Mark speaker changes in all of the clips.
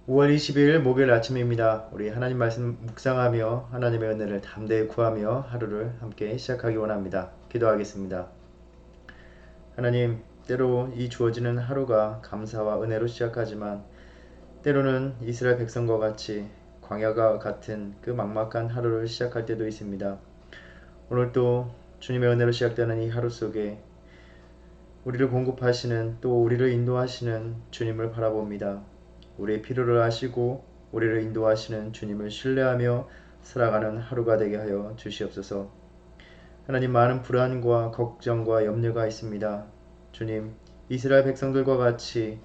Speaker 1: 5월 22일 목요일 아침입니다. 우리 하나님 말씀 묵상하며 하나님의 은혜를 담대히 구하며 하루를 함께 시작하기 원합니다. 기도하겠습니다. 하나님, 때로 이 주어지는 하루가 감사와 은혜로 시작하지만 때로는 이스라엘 백성과 같이 광야가 같은 그 막막한 하루를 시작할 때도 있습니다. 오늘도 주님의 은혜로 시작되는 이 하루 속에 우리를 공급하시는 또 우리를 인도하시는 주님을 바라봅니다. 우리의 필요를 아시고 우리를 인도하시는 주님을 신뢰하며 살아가는 하루가 되게 하여 주시옵소서. 하나님, 많은 불안과 걱정과 염려가 있습니다. 주님, 이스라엘 백성들과 같이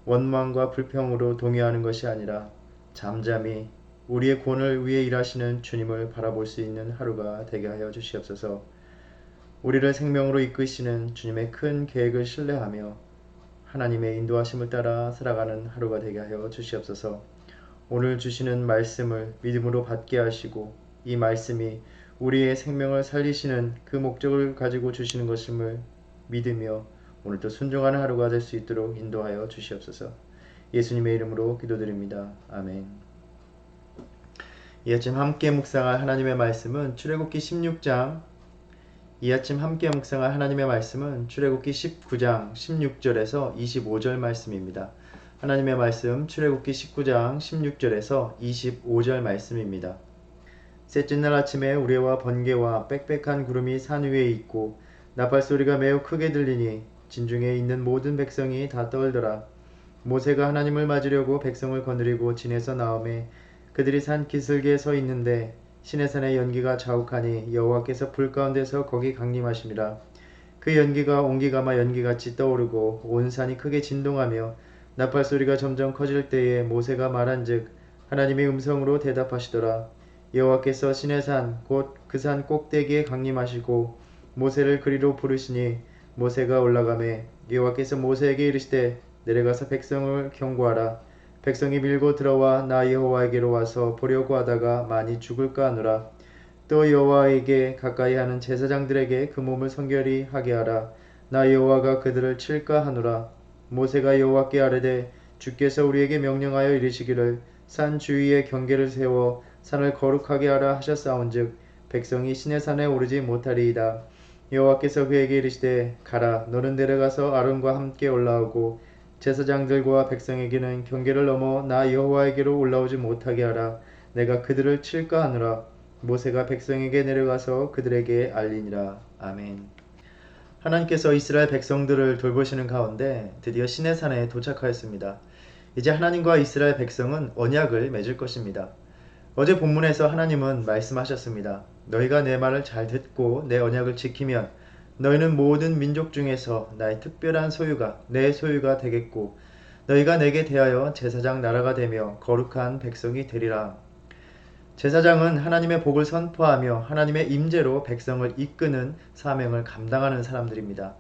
Speaker 1: 원망과 불평으로 동요하는 것이 아니라 잠잠히 우리의 구원을 위해 일하시는 주님을 바라볼 수 있는 하루가 되게 하여 주시옵소서. 우리를 생명으로 이끄시는 주님의 큰 계획을 신뢰하며 하나님의 인도하심을 따라 살아가는 하루가 되게 하여 주시옵소서. 오늘 주시는 말씀을 믿음으로 받게 하시고 이 말씀이 우리의 생명을 살리시는 그 목적을 가지고 주시는 것임을 믿으며 오늘도 순종하는 하루가 될 수 있도록 인도하여 주시옵소서. 예수님의 이름으로 기도드립니다. 아멘. 이 아침 함께 묵상할 하나님의 말씀은 출애굽기 16장 이 아침 함께 묵상할 하나님의 말씀은 출애굽기 19장 16절에서 25절 말씀입니다. 하나님의 말씀 출애굽기 19장 16절에서 25절 말씀입니다. 셋째 날 아침에 우레와 번개와 빽빽한 구름이 산 위에 있고 나팔 소리가 매우 크게 들리니 진중에 있는 모든 백성이 다 떨더라. 모세가 하나님을 맞으려고 백성을 거느리고 진에서 나오매 그들이 산 기슭에 서 있는데 시내산의 연기가 자욱하니 여호와께서 불 가운데서 거기 강림하심이라. 그 연기가 옹기가마 연기같이 떠오르고 온 산이 크게 진동하며 나팔 소리가 점점 커질 때에 모세가 말한즉 하나님의 음성으로 대답하시더라. 여호와께서 시내산 곧 그 산 꼭대기에 강림하시고 모세를 그리로 부르시니 모세가 올라가매 여호와께서 모세에게 이르시되 내려가서 백성을 경고하라. 백성이 밀고 들어와 나 여호와에게로 와서 보려고 하다가 많이 죽을까 하노라. 또 여호와에게 가까이 하는 제사장들에게 그 몸을 성결히 하게 하라. 나 여호와가 그들을 칠까 하노라. 모세가 여호와께 아뢰되 주께서 우리에게 명령하여 이르시기를 산 주위에 경계를 세워 산을 거룩하게 하라 하셨사온즉 백성이 시내산에 오르지 못하리이다. 여호와께서 그에게 이르시되 가라. 너는 내려가서 아론과 함께 올라오고 제사장들과 백성에게는 경계를 넘어 나 여호와에게로 올라오지 못하게 하라. 내가 그들을 칠까 하노라. 모세가 백성에게 내려가서 그들에게 알리니라. 아멘. 하나님께서 이스라엘 백성들을 돌보시는 가운데 드디어 시내산에 도착하였습니다. 이제 하나님과 이스라엘 백성은 언약을 맺을 것입니다. 어제 본문에서 하나님은 말씀하셨습니다. 너희가 내 말을 잘 듣고 내 언약을 지키면 너희는 모든 민족 중에서 나의 특별한 소유가 내 소유가 되겠고 너희가 내게 대하여 제사장 나라가 되며 거룩한 백성이 되리라. 제사장은 하나님의 복을 선포하며 하나님의 임재로 백성을 이끄는 사명을 감당하는 사람들입니다.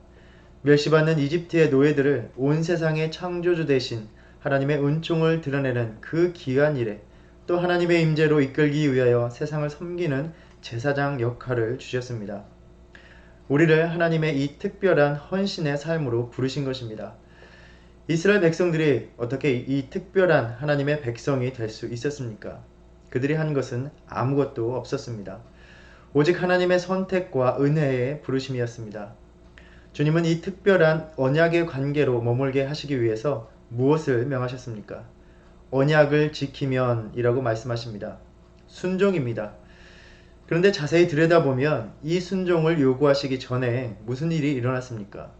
Speaker 1: 멸시받는 이집트의 노예들을 온 세상의 창조주 대신 하나님의 은총을 드러내는 그 귀한 일에 또 하나님의 임재로 이끌기 위하여 세상을 섬기는 제사장 역할을 주셨습니다. 우리를 하나님의 이 특별한 헌신의 삶으로 부르신 것입니다. 이스라엘 백성들이 어떻게 이 특별한 하나님의 백성이 될 수 있었습니까? 그들이 한 것은 아무것도 없었습니다. 오직 하나님의 선택과 은혜의 부르심이었습니다. 주님은 이 특별한 언약의 관계로 머물게 하시기 위해서 무엇을 명하셨습니까? 언약을 지키면 이라고 말씀하십니다. 순종입니다. 그런데 자세히 들여다보면 이 순종을 요구하시기 전에 무슨 일이 일어났습니까?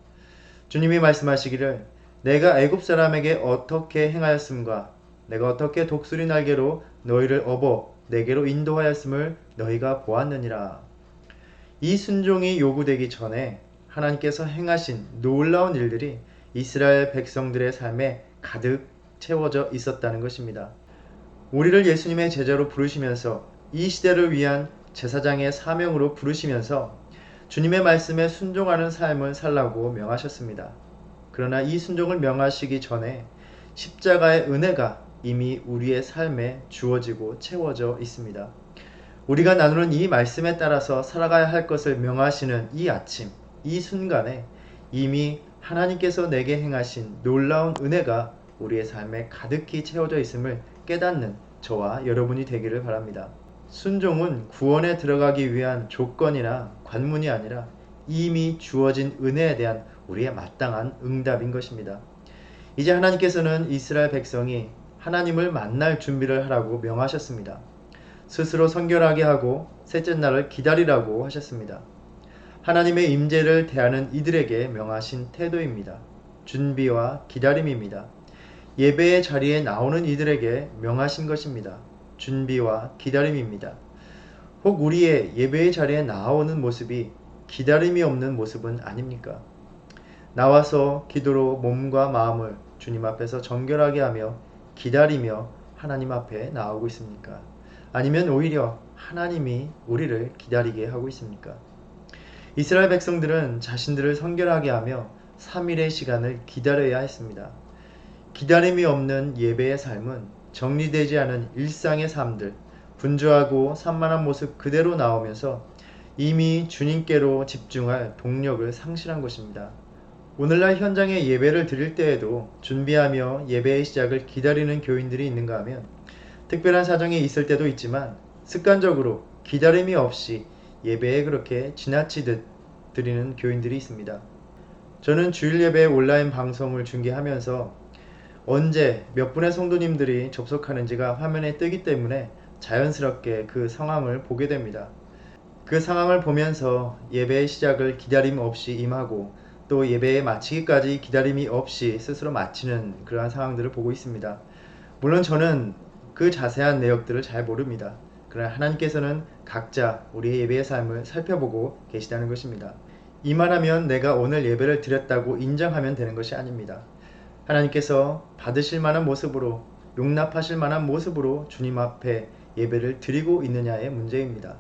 Speaker 1: 주님이 말씀하시기를 내가 애굽 사람에게 어떻게 행하였음과 내가 어떻게 독수리 날개로 너희를 업어 내게로 인도하였음을 너희가 보았느니라. 이 순종이 요구되기 전에 하나님께서 행하신 놀라운 일들이 이스라엘 백성들의 삶에 가득 채워져 있었다는 것입니다. 우리를 예수님의 제자로 부르시면서 이 시대를 위한 제사장의 사명으로 부르시면서 주님의 말씀에 순종하는 삶을 살라고 명하셨습니다. 그러나 이 순종을 명하시기 전에 십자가의 은혜가 이미 우리의 삶에 주어지고 채워져 있습니다. 우리가 나누는 이 말씀에 따라서 살아가야 할 것을 명하시는 이 아침, 이 순간에 이미 하나님께서 내게 행하신 놀라운 은혜가 우리의 삶에 가득히 채워져 있음을 깨닫는 저와 여러분이 되기를 바랍니다. 순종은 구원에 들어가기 위한 조건이나 관문이 아니라 이미 주어진 은혜에 대한 우리의 마땅한 응답인 것입니다. 이제 하나님께서는 이스라엘 백성이 하나님을 만날 준비를 하라고 명하셨습니다. 스스로 성결하게 하고 셋째 날을 기다리라고 하셨습니다. 하나님의 임재를 대하는 이들에게 명하신 태도입니다. 준비와 기다림입니다. 예배의 자리에 나오는 이들에게 명하신 것입니다. 준비와 기다림입니다. 혹 우리의 예배의 자리에 나오는 모습이 기다림이 없는 모습은 아닙니까? 나와서 기도로 몸과 마음을 주님 앞에서 정결하게 하며 기다리며 하나님 앞에 나오고 있습니까? 아니면 오히려 하나님이 우리를 기다리게 하고 있습니까? 이스라엘 백성들은 자신들을 성결하게 하며 3일의 시간을 기다려야 했습니다. 기다림이 없는 예배의 삶은 정리되지 않은 일상의 삶들, 분주하고 산만한 모습 그대로 나오면서 이미 주님께로 집중할 동력을 상실한 것입니다. 오늘날 현장에 예배를 드릴 때에도 준비하며 예배의 시작을 기다리는 교인들이 있는가 하면 특별한 사정이 있을 때도 있지만 습관적으로 기다림이 없이 예배에 그렇게 지나치듯 드리는 교인들이 있습니다. 저는 주일 예배 온라인 방송을 중계하면서 언제 몇 분의 성도님들이 접속하는지가 화면에 뜨기 때문에 자연스럽게 그 상황을 보게 됩니다. 그 상황을 보면서 예배의 시작을 기다림 없이 임하고 또 예배에 마치기까지 기다림이 없이 스스로 마치는 그러한 상황들을 보고 있습니다. 물론 저는 그 자세한 내역들을 잘 모릅니다. 그러나 하나님께서는 각자 우리의 예배의 삶을 살펴보고 계시다는 것입니다. 이만하면 내가 오늘 예배를 드렸다고 인정하면 되는 것이 아닙니다. 하나님께서 받으실 만한 모습으로 용납하실 만한 모습으로 주님 앞에 예배를 드리고 있느냐의 문제입니다.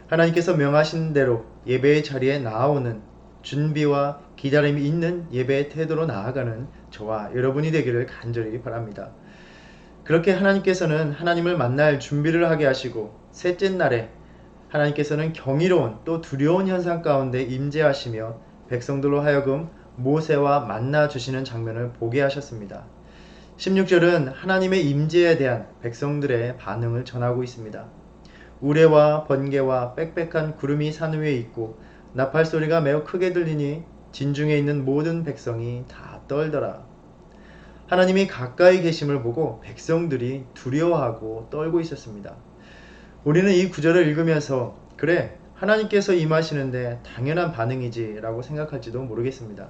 Speaker 1: 하나님께서 명하신 대로 예배의 자리에 나오는 준비와 기다림이 있는 예배의 태도로 나아가는 저와 여러분이 되기를 간절히 바랍니다. 그렇게 하나님께서는 하나님을 만날 준비를 하게 하시고 셋째 날에 하나님께서는 경이로운 또 두려운 현상 가운데 임재하시며 백성들로 하여금 모세와 만나 주시는 장면을 보게 하셨습니다. 16절은 하나님의 임재에 대한 백성들의 반응을 전하고 있습니다. 우레와 번개와 빽빽한 구름이 산 위에 있고 나팔 소리가 매우 크게 들리니 진중에 있는 모든 백성이 다 떨더라. 하나님이 가까이 계심을 보고 백성들이 두려워하고 떨고 있었습니다. 우리는 이 구절을 읽으면서 그래 하나님께서 임하시는데 당연한 반응이지 라고 생각할지도 모르겠습니다.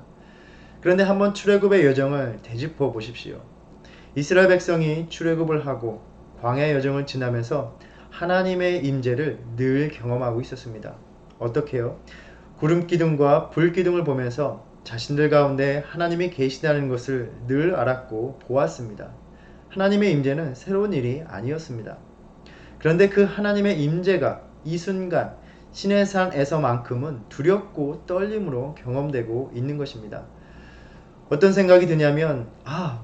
Speaker 1: 그런데 한번 출애굽의 여정을 되짚어 보십시오. 이스라엘 백성이 출애굽을 하고 광야 여정을 지나면서 하나님의 임재를 늘 경험하고 있었습니다. 어떻게요? 구름 기둥과 불 기둥을 보면서 자신들 가운데 하나님이 계시다는 것을 늘 알았고 보았습니다. 하나님의 임재는 새로운 일이 아니었습니다. 그런데 그 하나님의 임재가 이 순간 시내산에서만큼은 두렵고 떨림으로 경험되고 있는 것입니다. 어떤 생각이 드냐면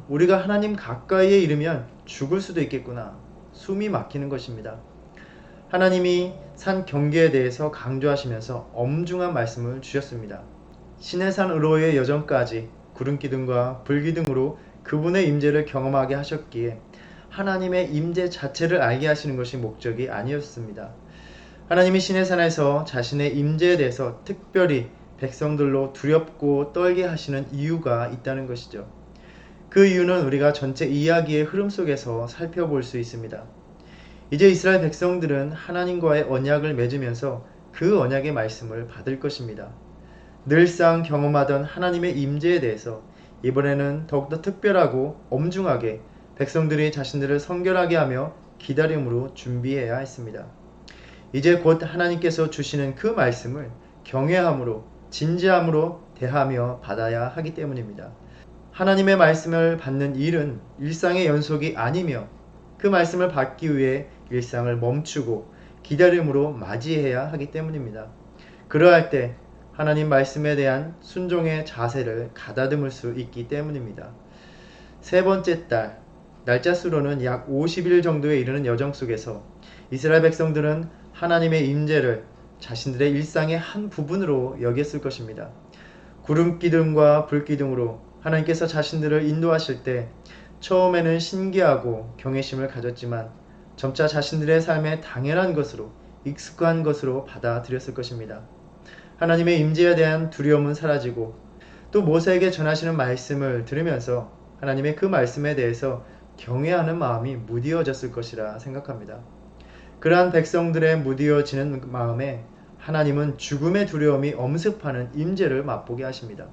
Speaker 1: 우리가 하나님 가까이에 이르면 죽을 수도 있겠구나. 숨이 막히는 것입니다. 하나님이 산 경계에 대해서 강조하시면서 엄중한 말씀을 주셨습니다. 시내산으로의 여정까지 구름기둥과 불기둥으로 그분의 임재를 경험하게 하셨기에 하나님의 임재 자체를 알게 하시는 것이 목적이 아니었습니다. 하나님이 시내산에서 자신의 임재에 대해서 특별히 백성들로 두렵고 떨게 하시는 이유가 있다는 것이죠. 그 이유는 우리가 전체 이야기의 흐름 속에서 살펴볼 수 있습니다. 이제 이스라엘 백성들은 하나님과의 언약을 맺으면서 그 언약의 말씀을 받을 것입니다. 늘상 경험하던 하나님의 임재에 대해서 이번에는 더욱더 특별하고 엄중하게 백성들이 자신들을 성결하게 하며 기다림으로 준비해야 했습니다. 이제 곧 하나님께서 주시는 그 말씀을 경외함으로 진지함으로 대하며 받아야 하기 때문입니다. 하나님의 말씀을 받는 일은 일상의 연속이 아니며 그 말씀을 받기 위해 일상을 멈추고 기다림으로 맞이해야 하기 때문입니다. 그러할 때 하나님 말씀에 대한 순종의 자세를 가다듬을 수 있기 때문입니다. 세 번째 달, 날짜 수로는 약 50일 정도에 이르는 여정 속에서 이스라엘 백성들은 하나님의 임재를 자신들의 일상의 한 부분으로 여겼을 것입니다. 구름 기둥과 불 기둥으로 하나님께서 자신들을 인도하실 때 처음에는 신기하고 경외심을 가졌지만 점차 자신들의 삶에 당연한 것으로 익숙한 것으로 받아들였을 것입니다. 하나님의 임재에 대한 두려움은 사라지고 또 모세에게 전하시는 말씀을 들으면서 하나님의 그 말씀에 대해서 경외하는 마음이 무디어졌을 것이라 생각합니다. 그러한 백성들의 무디어지는 마음에 하나님은 죽음의 두려움이 엄습하는 임재를 맛보게 하십니다.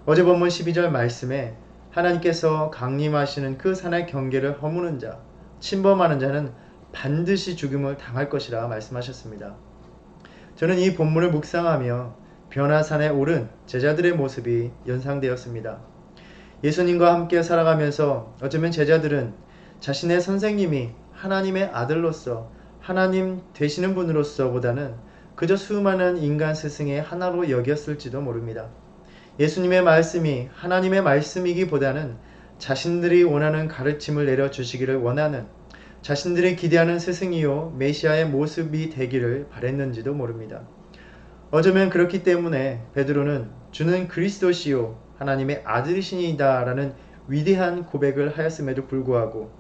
Speaker 1: 어제 본문 12절 말씀에 하나님께서 강림하시는 그 산의 경계를 허무는 자, 침범하는 자는 반드시 죽음을 당할 것이라 말씀하셨습니다. 저는 이 본문을 묵상하며 변화산에 오른 제자들의 모습이 연상되었습니다. 예수님과 함께 살아가면서 어쩌면 제자들은 자신의 선생님이 하나님의 아들로서 하나님 되시는 분으로서 보다는 그저 수많은 인간 스승의 하나로 여겼을지도 모릅니다. 예수님의 말씀이 하나님의 말씀이기보다는 자신들이 원하는 가르침을 내려주시기를 원하는 자신들이 기대하는 스승이요 메시아의 모습이 되기를 바랬는지도 모릅니다. 어쩌면 그렇기 때문에 베드로는 주는 그리스도시요 하나님의 아들이시니이다 라는 위대한 고백을 하였음에도 불구하고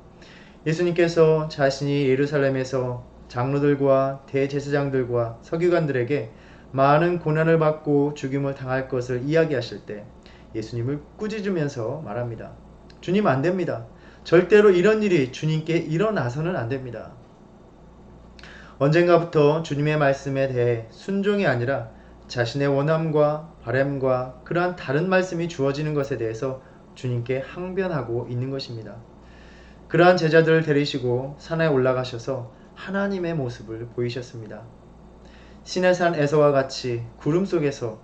Speaker 1: 예수님께서 자신이 예루살렘에서 장로들과 대제사장들과 서기관들에게 많은 고난을 받고 죽임을 당할 것을 이야기하실 때 예수님을 꾸짖으면서 말합니다. 주님 안 됩니다. 절대로 이런 일이 주님께 일어나서는 안 됩니다. 언젠가부터 주님의 말씀에 대해 순종이 아니라 자신의 원함과 바람과 그러한 다른 말씀이 주어지는 것에 대해서 주님께 항변하고 있는 것입니다. 그러한 제자들을 데리시고 산에 올라가셔서 하나님의 모습을 보이셨습니다. 시내산 에서와 같이 구름 속에서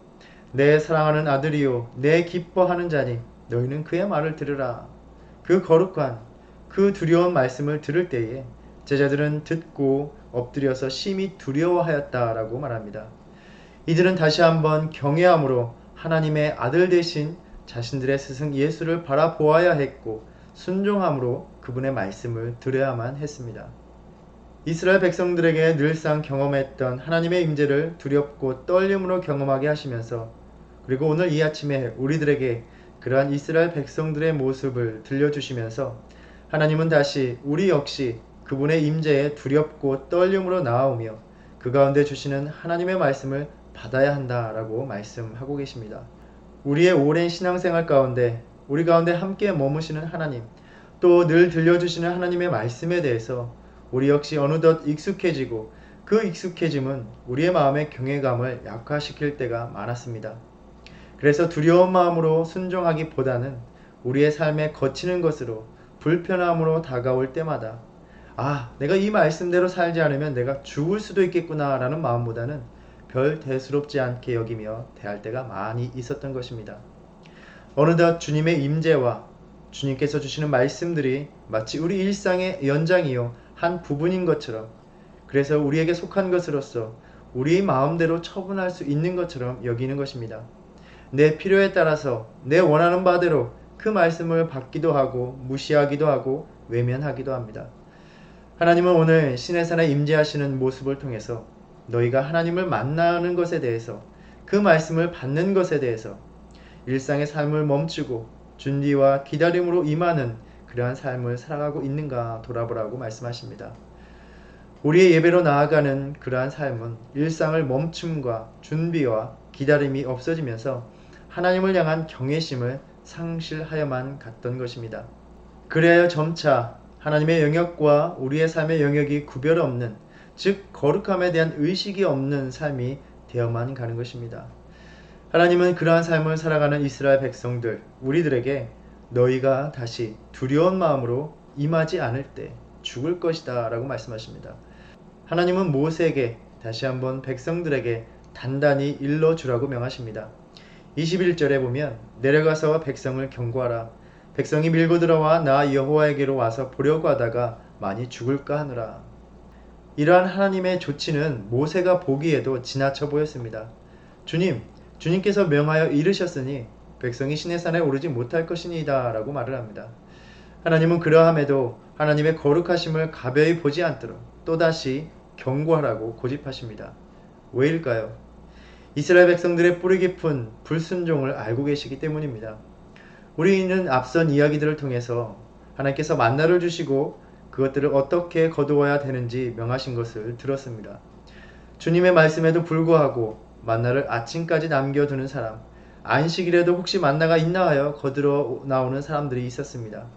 Speaker 1: 내 사랑하는 아들이요 내 기뻐하는 자니 너희는 그의 말을 들으라. 그 거룩한 그 두려운 말씀을 들을 때에 제자들은 듣고 엎드려서 심히 두려워하였다라고 말합니다. 이들은 다시 한번 경외함으로 하나님의 아들 대신 자신들의 스승 예수를 바라보아야 했고 순종함으로 그분의 말씀을 들어야만 했습니다. 이스라엘 백성들에게 늘상 경험했던 하나님의 임재를 두렵고 떨림으로 경험하게 하시면서 그리고 오늘 이 아침에 우리들에게 그러한 이스라엘 백성들의 모습을 들려주시면서 하나님은 다시 우리 역시 그분의 임재에 두렵고 떨림으로 나아오며 그 가운데 주시는 하나님의 말씀을 받아야 한다라고 말씀하고 계십니다. 우리의 오랜 신앙생활 가운데 우리 가운데 함께 머무시는 하나님 또 늘 들려주시는 하나님의 말씀에 대해서 우리 역시 어느덧 익숙해지고 그 익숙해짐은 우리의 마음의 경외감을 약화시킬 때가 많았습니다. 그래서 두려운 마음으로 순종하기보다는 우리의 삶에 거치는 것으로 불편함으로 다가올 때마다 내가 이 말씀대로 살지 않으면 내가 죽을 수도 있겠구나 라는 마음보다는 별 대수롭지 않게 여기며 대할 때가 많이 있었던 것입니다. 어느덧 주님의 임재와 주님께서 주시는 말씀들이 마치 우리 일상의 연장이요 한 부분인 것처럼 그래서 우리에게 속한 것으로서 우리의 마음대로 처분할 수 있는 것처럼 여기는 것입니다. 내 필요에 따라서 내 원하는 바대로 그 말씀을 받기도 하고 무시하기도 하고 외면하기도 합니다. 하나님은 오늘 시내산에 임재하시는 모습을 통해서 너희가 하나님을 만나는 것에 대해서 그 말씀을 받는 것에 대해서 일상의 삶을 멈추고 준비와 기다림으로 임하는 그러한 삶을 살아가고 있는가 돌아보라고 말씀하십니다. 우리의 예배로 나아가는 그러한 삶은 일상을 멈춤과 준비와 기다림이 없어지면서 하나님을 향한 경외심을 상실하여만 갔던 것입니다. 그래야 점차 하나님의 영역과 우리의 삶의 영역이 구별 없는 즉 거룩함에 대한 의식이 없는 삶이 되어만 가는 것입니다. 하나님은 그러한 삶을 살아가는 이스라엘 백성들 우리들에게 너희가 다시 두려운 마음으로 임하지 않을 때 죽을 것이다 라고 말씀하십니다. 하나님은 모세에게 다시 한번 백성들에게 단단히 일러주라고 명하십니다. 21절에 보면 내려가서 백성을 경고하라. 백성이 밀고 들어와 나 여호와에게로 와서 보려고 하다가 많이 죽을까 하느라. 이러한 하나님의 조치는 모세가 보기에도 지나쳐 보였습니다. 주님께서 명하여 이르셨으니 백성이 시내산에 오르지 못할 것이니이다 라고 말을 합니다. 하나님은 그러함에도 하나님의 거룩하심을 가벼이 보지 않도록 또다시 경고하라고 고집하십니다. 왜일까요? 이스라엘 백성들의 뿌리 깊은 불순종을 알고 계시기 때문입니다. 우리는 앞선 이야기들을 통해서 하나님께서 만나를 주시고 그것들을 어떻게 거두어야 되는지 명하신 것을 들었습니다. 주님의 말씀에도 불구하고 만나를 아침까지 남겨두는 사람, 안식일에도 혹시 만나가 있나 하여 거들어 나오는 사람들이 있었습니다.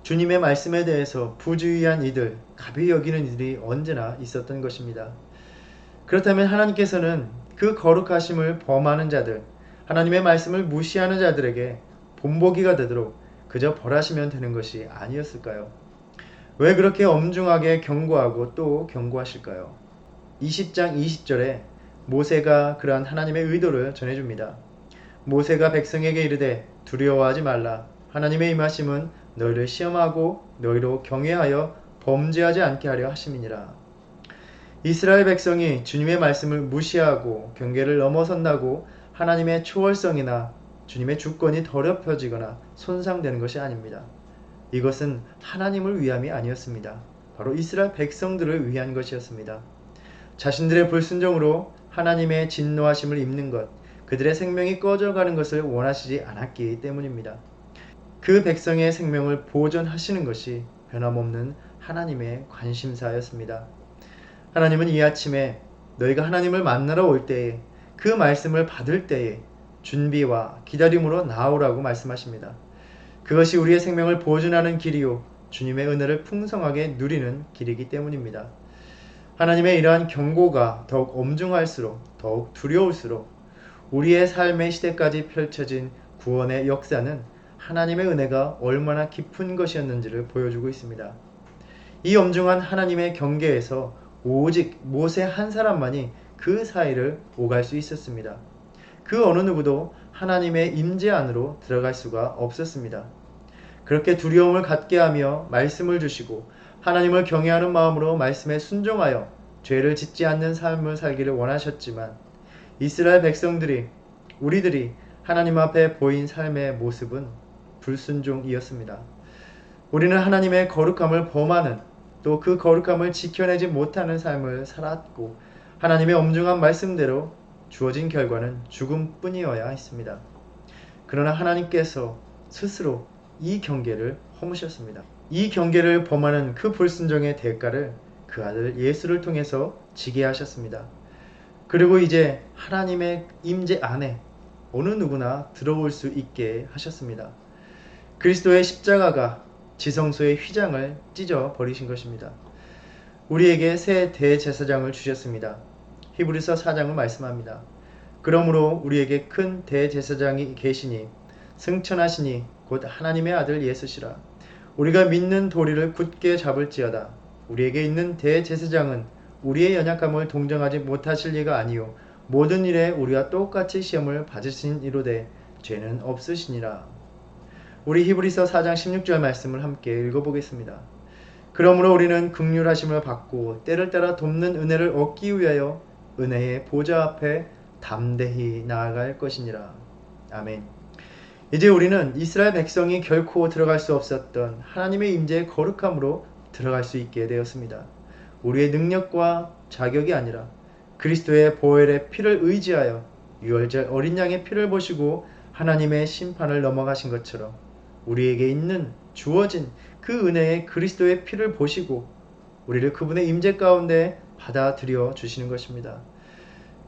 Speaker 1: 주님의 말씀에 대해서 부주의한 이들, 가벼이 여기는 이들이 언제나 있었던 것입니다. 그렇다면 하나님께서는 그 거룩하심을 범하는 자들, 하나님의 말씀을 무시하는 자들에게 본보기가 되도록 그저 벌하시면 되는 것이 아니었을까요? 왜 그렇게 엄중하게 경고하고 또 경고하실까요? 20장 20절에 모세가 그러한 하나님의 의도를 전해줍니다. 모세가 백성에게 이르되 두려워하지 말라. 하나님의 임하심은 너희를 시험하고 너희로 경외하여 범죄하지 않게 하려 하심이니라. 이스라엘 백성이 주님의 말씀을 무시하고 경계를 넘어선다고 하나님의 초월성이나 주님의 주권이 더럽혀지거나 손상되는 것이 아닙니다. 이것은 하나님을 위함이 아니었습니다. 바로 이스라엘 백성들을 위한 것이었습니다. 자신들의 불순종으로 하나님의 진노하심을 입는 것, 그들의 생명이 꺼져가는 것을 원하시지 않았기 때문입니다. 그 백성의 생명을 보존하시는 것이 변함없는 하나님의 관심사였습니다. 하나님은 이 아침에 너희가 하나님을 만나러 올 때에 그 말씀을 받을 때에 준비와 기다림으로 나오라고 말씀하십니다. 그것이 우리의 생명을 보존하는 길이요 주님의 은혜를 풍성하게 누리는 길이기 때문입니다. 하나님의 이러한 경고가 더욱 엄중할수록 더욱 두려울수록 우리의 삶의 시대까지 펼쳐진 구원의 역사는 하나님의 은혜가 얼마나 깊은 것이었는지를 보여주고 있습니다. 이 엄중한 하나님의 경계에서 오직 모세 한 사람만이 그 사이를 오갈 수 있었습니다. 그 어느 누구도 하나님의 임재 안으로 들어갈 수가 없었습니다. 그렇게 두려움을 갖게 하며 말씀을 주시고 하나님을 경외하는 마음으로 말씀에 순종하여 죄를 짓지 않는 삶을 살기를 원하셨지만 이스라엘 백성들이 우리들이 하나님 앞에 보인 삶의 모습은 불순종이었습니다. 우리는 하나님의 거룩함을 범하는 또 그 거룩함을 지켜내지 못하는 삶을 살았고 하나님의 엄중한 말씀대로 주어진 결과는 죽음뿐이어야 했습니다. 그러나 하나님께서 스스로 이 경계를 허무셨습니다. 이 경계를 범하는 그 불순종의 대가를 그 아들 예수를 통해서 지게 하셨습니다. 그리고 이제 하나님의 임재 안에 어느 누구나 들어올 수 있게 하셨습니다. 그리스도의 십자가가 지성소의 휘장을 찢어 버리신 것입니다. 우리에게 새 대제사장을 주셨습니다. 히브리서 4장은 말씀합니다. 그러므로 우리에게 큰 대제사장이 계시니 승천하시니 곧 하나님의 아들 예수시라. 우리가 믿는 도리를 굳게 잡을지어다. 우리에게 있는 대제사장은 우리의 연약함을 동정하지 못하실 리가 아니요 모든 일에 우리와 똑같이 시험을 받으신 이로되 죄는 없으시니라. 우리 히브리서 4장 16절 말씀을 함께 읽어보겠습니다. 그러므로 우리는 긍휼하심을 받고 때를 따라 돕는 은혜를 얻기 위하여 은혜의 보좌 앞에 담대히 나아갈 것이니라. 아멘. 이제 우리는 이스라엘 백성이 결코 들어갈 수 없었던 하나님의 임재의 거룩함으로 들어갈 수 있게 되었습니다. 우리의 능력과 자격이 아니라 그리스도의 보혈의 피를 의지하여 유월절 어린 양의 피를 보시고 하나님의 심판을 넘어가신 것처럼 우리에게 있는 주어진 그 은혜의 그리스도의 피를 보시고 우리를 그분의 임재 가운데 받아들여 주시는 것입니다.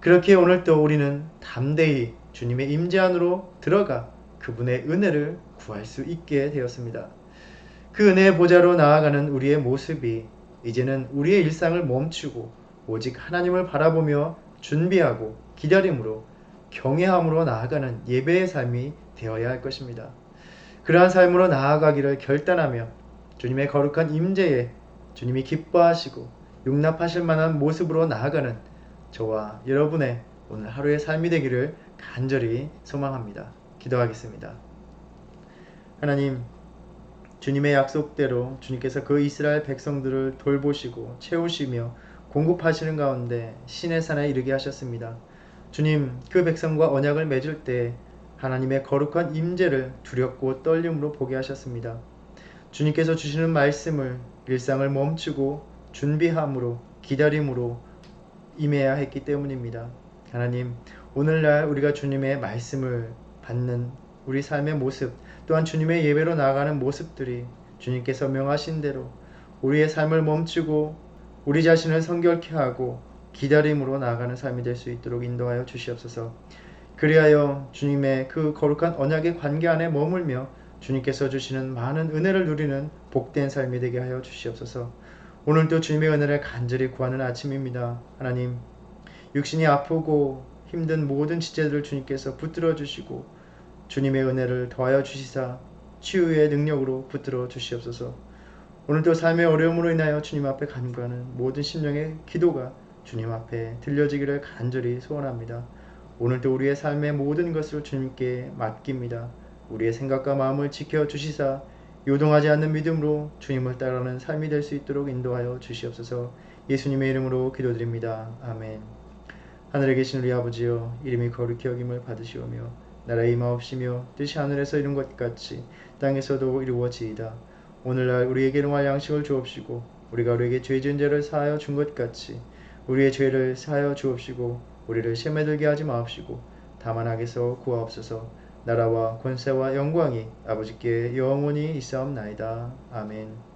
Speaker 1: 그렇게 오늘도 우리는 담대히 주님의 임재 안으로 들어가 그분의 은혜를 구할 수 있게 되었습니다. 그 은혜의 보좌로 나아가는 우리의 모습이 이제는 우리의 일상을 멈추고 오직 하나님을 바라보며 준비하고 기다림으로 경외함으로 나아가는 예배의 삶이 되어야 할 것입니다. 그러한 삶으로 나아가기를 결단하며 주님의 거룩한 임재에 주님이 기뻐하시고 용납하실 만한 모습으로 나아가는 저와 여러분의 오늘 하루의 삶이 되기를 간절히 소망합니다. 기도하겠습니다. 하나님, 주님의 약속대로 주님께서 그 이스라엘 백성들을 돌보시고 채우시며 공급하시는 가운데 신의 산에 이르게 하셨습니다. 주님, 그 백성과 언약을 맺을 때 하나님의 거룩한 임재를 두렵고 떨림으로 보게 하셨습니다. 주님께서 주시는 말씀을 일상을 멈추고 준비함으로 기다림으로 임해야 했기 때문입니다. 하나님, 오늘날 우리가 주님의 말씀을 받는 우리 삶의 모습 또한 주님의 예배로 나아가는 모습들이 주님께서 명하신 대로 우리의 삶을 멈추고 우리 자신을 성결케 하고 기다림으로 나아가는 삶이 될 수 있도록 인도하여 주시옵소서. 그리하여 주님의 그 거룩한 언약의 관계 안에 머물며 주님께서 주시는 많은 은혜를 누리는 복된 삶이 되게 하여 주시옵소서. 오늘도 주님의 은혜를 간절히 구하는 아침입니다. 하나님, 육신이 아프고 힘든 모든 지체들을 주님께서 붙들어 주시고 주님의 은혜를 더하여 주시사 치유의 능력으로 붙들어 주시옵소서. 오늘도 삶의 어려움으로 인하여 주님 앞에 간구하는 모든 심령의 기도가 주님 앞에 들려지기를 간절히 소원합니다. 오늘도 우리의 삶의 모든 것을 주님께 맡깁니다. 우리의 생각과 마음을 지켜주시사 요동하지 않는 믿음으로 주님을 따르는 삶이 될 수 있도록 인도하여 주시옵소서. 예수님의 이름으로 기도드립니다. 아멘. 하늘에 계신 우리 아버지여, 이름이 거룩히 여김을 받으시오며 나라의 임하옵시며 뜻이 하늘에서 이룬 것 같이 땅에서도 이루어지이다. 오늘날 우리에게 일용할 양식을 주옵시고 우리가 우리에게 죄 지은 죄를 사하여 준 것 같이 우리의 죄를 사하여 주옵시고 우리를 시험에 들게 하지 마옵시고 다만 악에서 구하옵소서. 나라와 권세와 영광이 아버지께 영원히 있사옵나이다. 아멘.